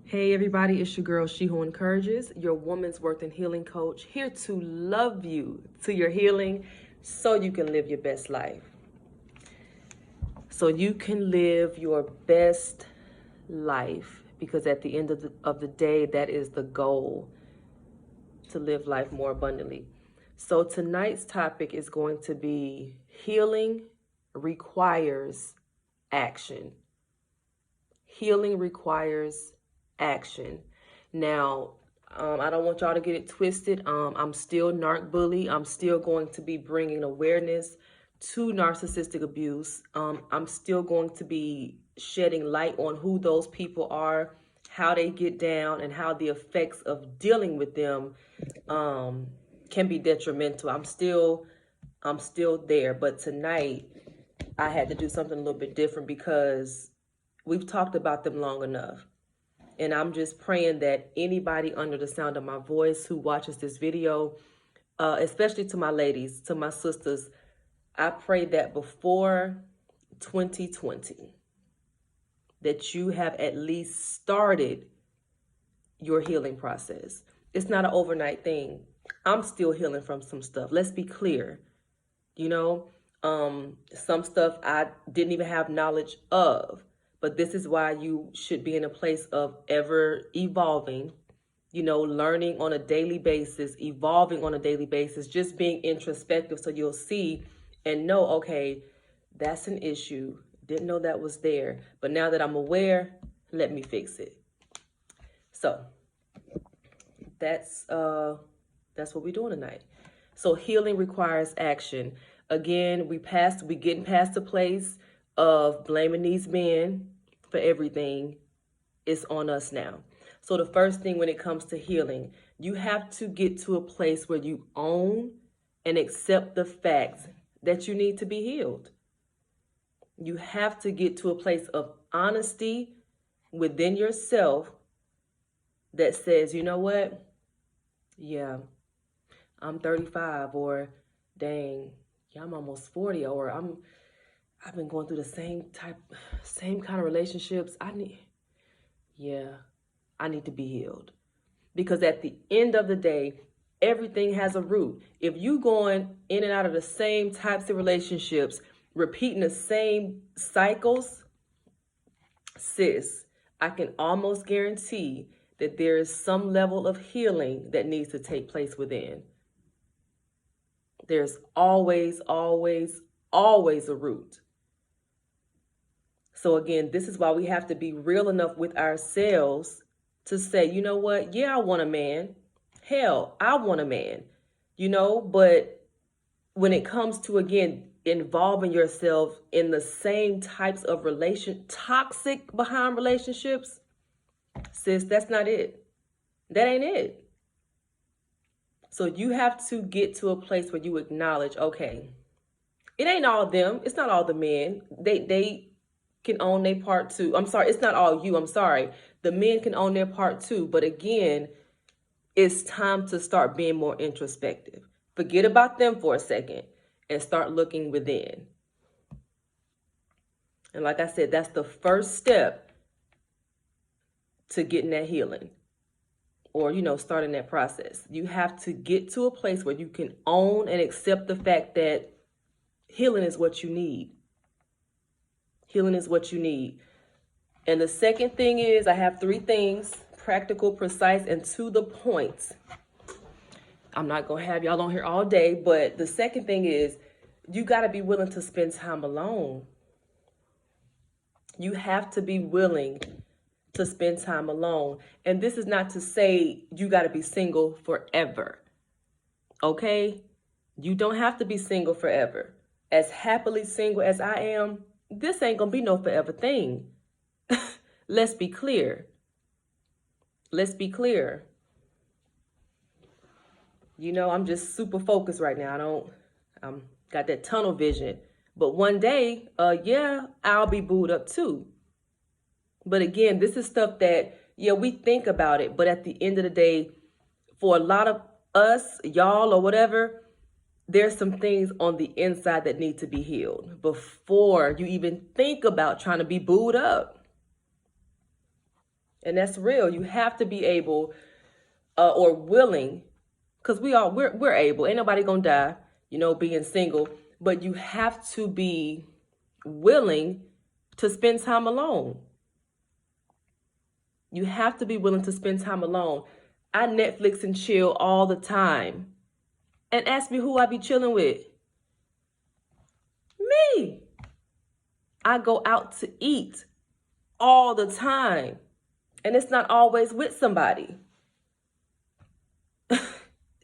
Hey everybody, it's your girl, She Who Encourages, your woman's worth and healing coach, here to love you to your healing so you can live your best life. So you can live your best life, because at the end of the day, that is the goal, to live life more abundantly. So tonight's topic is going to be healing requires action. Healing requires action. Now, I don't want y'all to get it twisted. I'm still narc bully. I'm still going to be bringing awareness to narcissistic abuse. I'm still going to be shedding light on who those people are, how they get down, and how the effects of dealing with them can be detrimental. I'm still there, but tonight I had to do something a little bit different because we've talked about them long enough. And I'm just praying that anybody under the sound of my voice who watches this video, especially to my ladies, to my sisters, I pray that before 2020, that you have at least started your healing process. It's not an overnight thing. I'm still healing from some stuff. Let's be clear. Some stuff I didn't even have knowledge of. But this is why you should be in a place of ever evolving, learning on a daily basis, evolving on a daily basis, just being introspective so you'll see and know, okay, that's an issue. Didn't know that was there. But now that I'm aware, let me fix it. So that's what we're doing tonight. So healing requires action. Again, we getting past the place of blaming these men for everything. Is on us now. So the first thing when it comes to healing, you have to get to a place where you own and accept the facts that you need to be healed. You have to get to a place of honesty within yourself that says, you know what? Yeah, I'm 35, or dang, yeah, I'm almost 40, or I've been going through the same kind of relationships. I need to be healed. Because at the end of the day, everything has a root. If you going in and out of the same types of relationships, repeating the same cycles, sis, I can almost guarantee that there is some level of healing that needs to take place within. There's always, always, always a root. So again, this is why we have to be real enough with ourselves to say, you know what? Yeah, I want a man. Hell, I want a man, but when it comes to, again, involving yourself in the same types of toxic behind relationships, sis, that's not it. That ain't it. So you have to get to a place where you acknowledge, okay, it ain't all them. It's not all the men. They can own their part too. I'm sorry, it's not all you. I'm sorry. The men can own their part too. But again, it's time to start being more introspective. Forget about them for a second and start looking within. And like I said, that's the first step to getting that healing, or, starting that process. You have to get to a place where you can own and accept the fact that healing is what you need. Healing is what you need. And the second thing is, I have 3 things: practical, precise, and to the point. I'm not going to have y'all on here all day, but the second thing is, you got to be willing to spend time alone. You have to be willing to spend time alone. And this is not to say you got to be single forever. Okay? You don't have to be single forever. As happily single as I am, this ain't going to be no forever thing. Let's be clear. Let's be clear. I'm just super focused right now. I'm got that tunnel vision. But one day, I'll be booed up too. But again, this is stuff that, we think about it. But at the end of the day, for a lot of us, y'all or whatever, there's some things on the inside that need to be healed before you even think about trying to be booed up. And that's real. You have to be able or willing, because we're able. Ain't nobody gonna die, being single. But you have to be willing to spend time alone. You have to be willing to spend time alone. I Netflix and chill all the time. And ask me who I be chilling with. Me. I go out to eat all the time. And it's not always with somebody.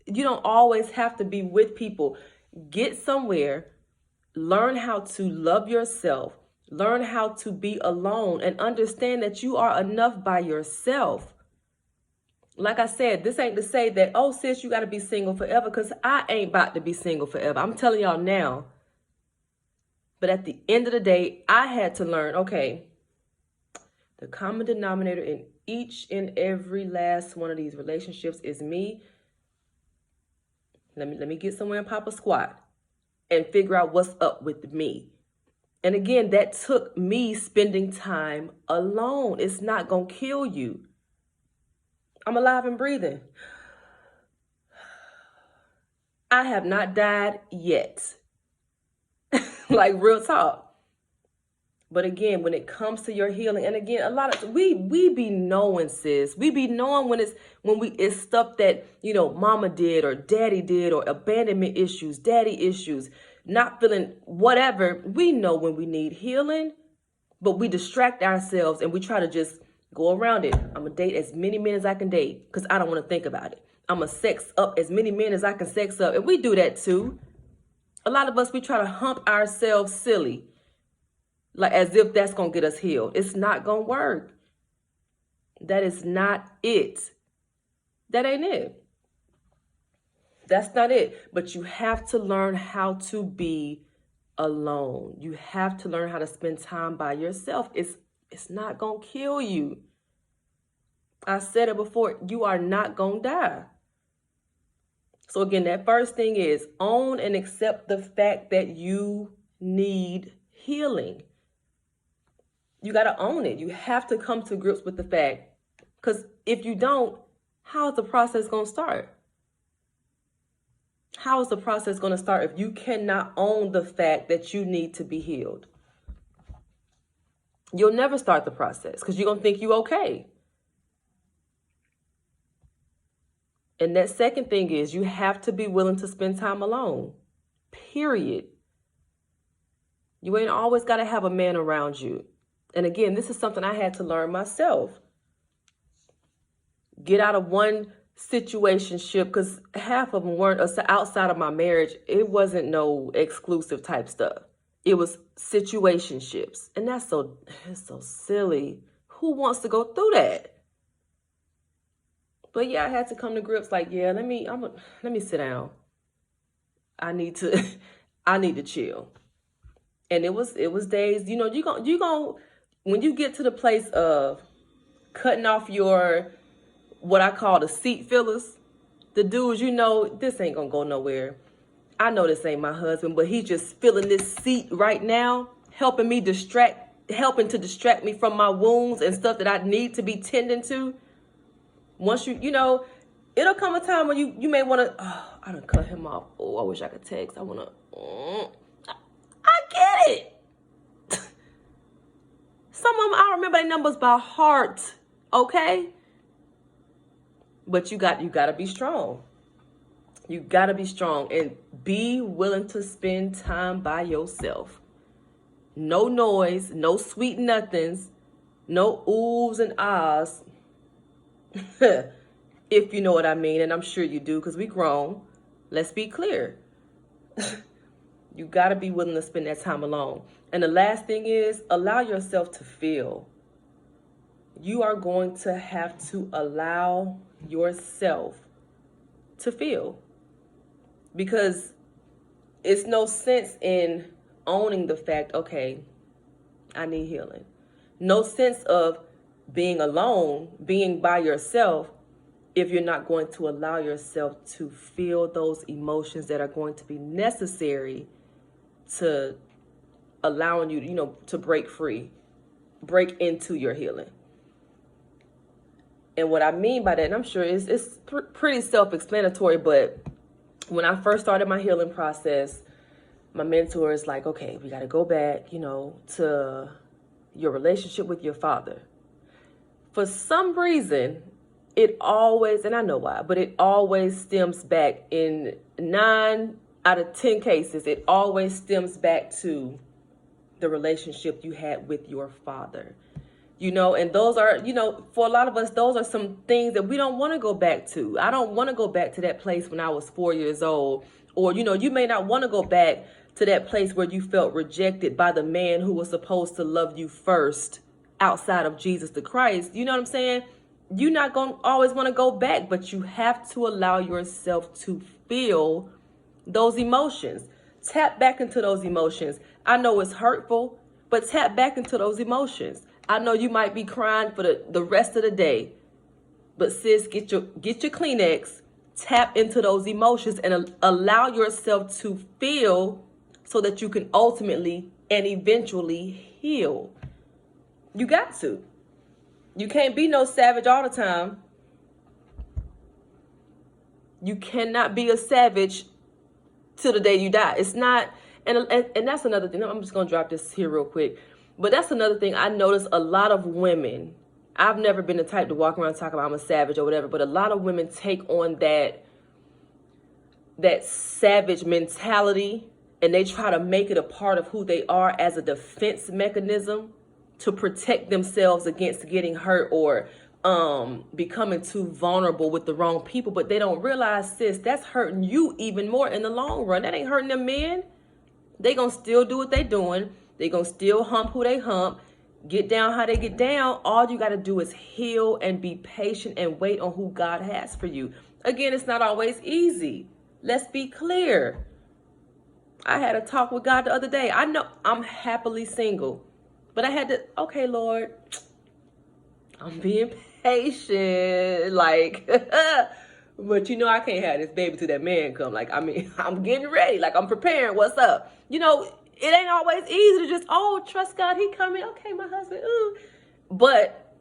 You don't always have to be with people. Get somewhere, learn how to love yourself, learn how to be alone, and understand that you are enough by yourself. Like I said, this ain't to say that, oh, sis, you got to be single forever, because I ain't about to be single forever. I'm telling y'all now. But at the end of the day, I had to learn, okay, the common denominator in each and every last one of these relationships is me. Let me get somewhere and pop a squat and figure out what's up with me. And again, that took me spending time alone. It's not going to kill you. I'm alive and breathing. I have not died yet. Like real talk. But again, when it comes to your healing, and again, a lot of we be knowing, sis. We be knowing when it's stuff that, mama did or daddy did, or abandonment issues, daddy issues, not feeling whatever. We know when we need healing, but we distract ourselves and we try to just go around it. I'm gonna date as many men as I can date because I don't want to think about it. I'm gonna sex up as many men as I can sex up. And we do that too. A lot of us, we try to hump ourselves silly. Like as if that's going to get us healed. It's not going to work. That is not it. That ain't it. That's not it. But you have to learn how to be alone. You have to learn how to spend time by yourself. It's not going to kill you. I said it before. You are not going to die. So again, that first thing is own and accept the fact that you need healing. You got to own it. You have to come to grips with the fact, because if you don't, how is the process going to start? How is the process going to start if you cannot own the fact that you need to be healed? You'll never start the process because you're going to think you're okay. And that second thing is you have to be willing to spend time alone. Period. You ain't always got to have a man around you. And again, this is something I had to learn myself. Get out of one situationship, because half of them weren't outside of my marriage. It wasn't no exclusive type stuff. It was situationships. And it's so silly. Who wants to go through that? But yeah, I had to come to grips like, yeah, let me sit down. I need to chill. And it was days, you going when you get to the place of cutting off your, what I call the seat fillers, the dudes, this ain't gonna go nowhere. I know this ain't my husband, but he's just filling this seat right now, helping to distract me from my wounds and stuff that I need to be tending to. Once it'll come a time when you may want to, I done cut him off. Oh, I wish I could text. I get it. Some of them, I remember their numbers by heart, okay? But you got to be strong. You got to be strong and be willing to spend time by yourself. No noise, no sweet nothings, no oohs and ahs. If you know what I mean, and I'm sure you do, because we grown. Let's be clear. You got to be willing to spend that time alone. And the last thing is, allow yourself to feel. You are going to have to allow yourself to feel. Because it's no sense in owning the fact, okay, I need healing. No sense of being alone, being by yourself, if you're not going to allow yourself to feel those emotions that are going to be necessary to allowing you, to break free, break into your healing. And what I mean by that, and I'm sure it's pretty self-explanatory, but when I first started my healing process, my mentor is like, okay, we got to go back, to your relationship with your father. For some reason, it always, and I know why, but it always stems back in 9 out of 10 cases. It always stems back to the relationship you had with your father. And those are, for a lot of us, those are some things that we don't want to go back to. I don't want to go back to that place when I was 4 years old. Or, you may not want to go back to that place where you felt rejected by the man who was supposed to love you first outside of Jesus the Christ. You know what I'm saying? You're not going to always want to go back, but you have to allow yourself to feel those emotions. Tap back into those emotions. I know it's hurtful, but tap back into those emotions. I know you might be crying for the rest of the day, but sis, get your Kleenex, tap into those emotions and allow yourself to feel so that you can ultimately and eventually heal. You got to. You can't be no savage all the time. You cannot be a savage till the day you die. It's not, and that's another thing. I'm just going to drop this here real quick. But that's another thing I notice a lot of women, I've never been the type to walk around and talk about I'm a savage or whatever, but a lot of women take on that savage mentality and they try to make it a part of who they are as a defense mechanism to protect themselves against getting hurt or becoming too vulnerable with the wrong people. But they don't realize, sis, that's hurting you even more in the long run. That ain't hurting them men. They gonna still do what they doing. They gonna still hump who they hump, get down how they get down. All you gotta do is heal and be patient and wait on who God has for you. Again, it's not always easy. Let's be clear. I had a talk with God the other day. I know I'm happily single, but I had to, okay, Lord, I'm being patient, like, but I can't have this baby till that man come. Like, I'm getting ready, like I'm preparing. What's up? It ain't always easy to just, trust God, he coming. Okay, my husband, ooh. But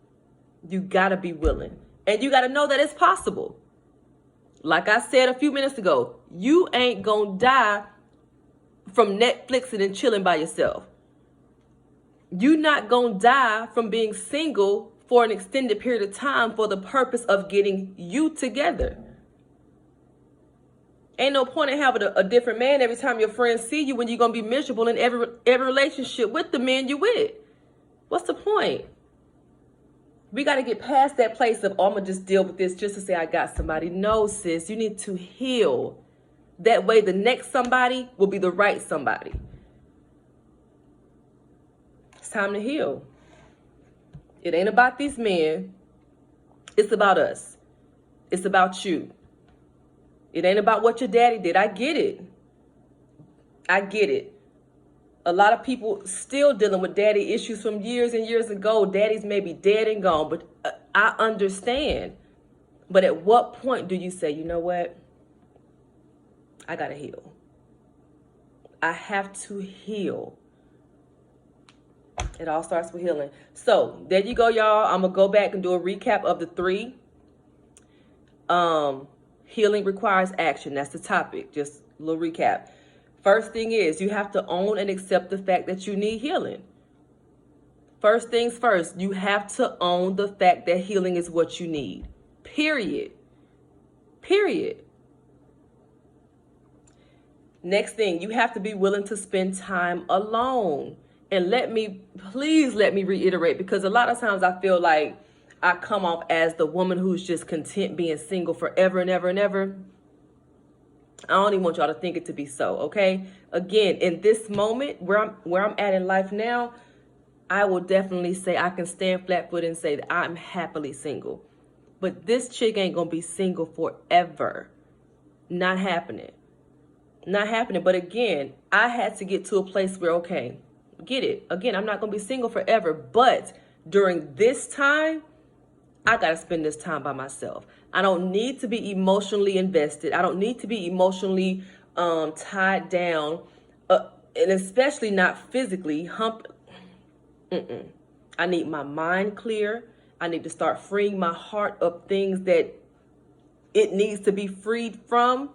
you gotta be willing. And you gotta know that it's possible. Like I said a few minutes ago, you ain't gonna die from Netflixing and chilling by yourself. You're not gonna die from being single for an extended period of time for the purpose of getting you together. Ain't no point in having a different man every time your friends see you when you're going to be miserable in every relationship with the man you with. What's the point? We got to get past that place of, I'm going to just deal with this just to say I got somebody. No, sis, you need to heal. That way the next somebody will be the right somebody. It's time to heal. It ain't about these men. It's about us. It's about you. It ain't about what your daddy did. I get it. A lot of people still dealing with daddy issues from years and years ago. Daddies may be dead and gone, but I understand. But at what point do you say, you know what? I gotta heal. I have to heal. It all starts with healing. So there you go, y'all. I'm gonna go back and do a recap of the 3. Healing requires action. That's the topic. Just a little recap. First thing is you have to own and accept the fact that you need healing. First things first, you have to own the fact that healing is what you need. Period. Next thing, you have to be willing to spend time alone. And please let me reiterate, because a lot of times I feel like I come off as the woman who's just content being single forever and ever and ever. I don't even want y'all to think it to be so, okay? Again, in this moment where I'm at in life now, I will definitely say I can stand flat-footed and say that I'm happily single. But this chick ain't gonna be single forever. Not happening. But again, I had to get to a place where, okay, get it. Again, I'm not gonna be single forever, but during this time, I got to spend this time by myself. I don't need to be emotionally invested. I don't need to be emotionally tied down, and especially not physically. I need my mind clear, I need to start freeing my heart of things that it needs to be freed from,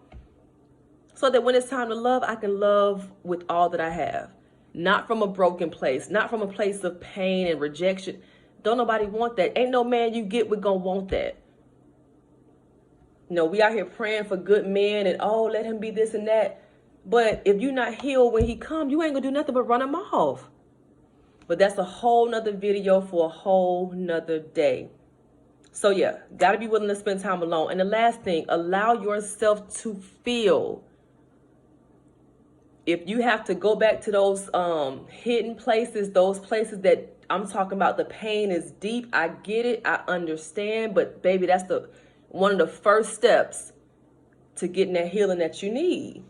so that when it's time to love, I can love with all that I have. Not from a broken place, not from a place of pain and rejection. Don't nobody want that. Ain't no man you get with gonna want that. You know, we out here praying for good men and, oh, let him be this and that. But if you're not healed when he come, you ain't gonna do nothing but run him off. But that's a whole nother video for a whole nother day. So yeah, gotta be willing to spend time alone. And the last thing, allow yourself to feel. If you have to go back to those hidden places, those places that I'm talking about, the pain is deep. I get it. I understand. But baby, that's one of the first steps to getting that healing that you need.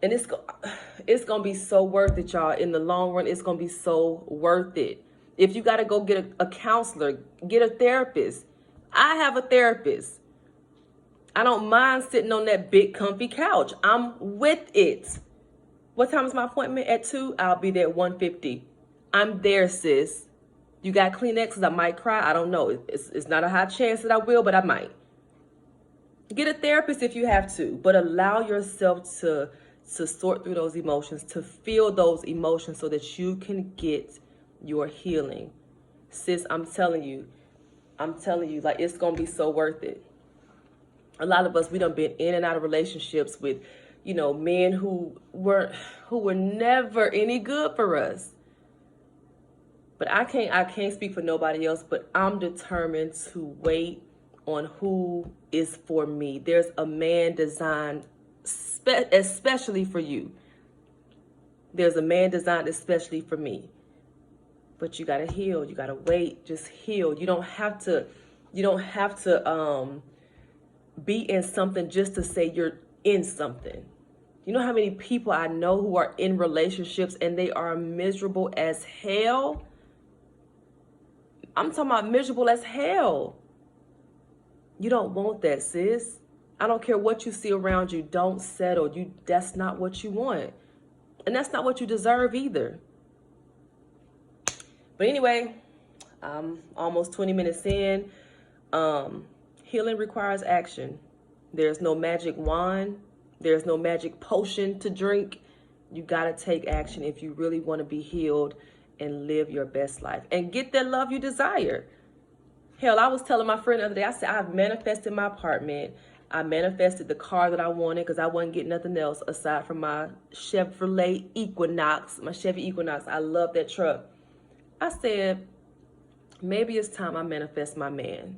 And it's going to be so worth it, y'all. In the long run, it's going to be so worth it. If you got to go get a counselor, get a therapist. I have a therapist. I don't mind sitting on that big comfy couch. I'm with it. What time is my appointment? At 2? I'll be there at 1:50. I'm there, sis. You got Kleenexes? I might cry. I don't know. It's not a high chance that I will, but I might. Get a therapist if you have to, but allow yourself to sort through those emotions, to feel those emotions so that you can get your healing. Sis, I'm telling you, like, it's going to be so worth it. A lot of us, we done been in and out of relationships with, you know, men who were never any good for us. But I can't speak for nobody else, but I'm determined to wait on who is for me. There's a man designed especially for you. There's a man designed especially for me. But you gotta heal. You gotta wait. Just heal. You don't have to be in something just to say you're in something. You know how many people I know who are in relationships and they are miserable as hell? I'm talking about miserable as hell. You don't want that, sis. I don't care what you see around you. Don't settle. That's not what you want. And that's not what you deserve either. But anyway, I'm almost 20 minutes in. Healing requires action. There's no magic wand. There's no magic potion to drink. You got to take action if you really want to be healed and live your best life and get that love you desire. Hell, I was telling my friend the other day, I said, I've manifested my apartment. I manifested the car that I wanted because I wasn't getting nothing else aside from my Chevrolet Equinox, my Chevy Equinox. I love that truck. I said, maybe it's time I manifest my man.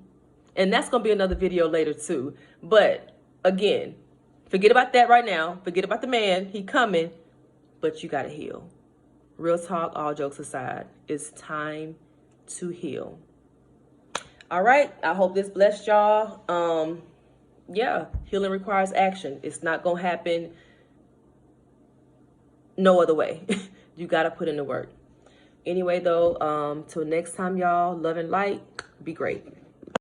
And that's going to be another video later too. But again, forget about that right now. Forget about the man. He coming. But you got to heal. Real talk, all jokes aside, it's time to heal. All right. I hope this blessed y'all. Yeah, healing requires action. It's not going to happen no other way. You got to put in the work. Anyway, though, till next time, y'all, love and light. Be great.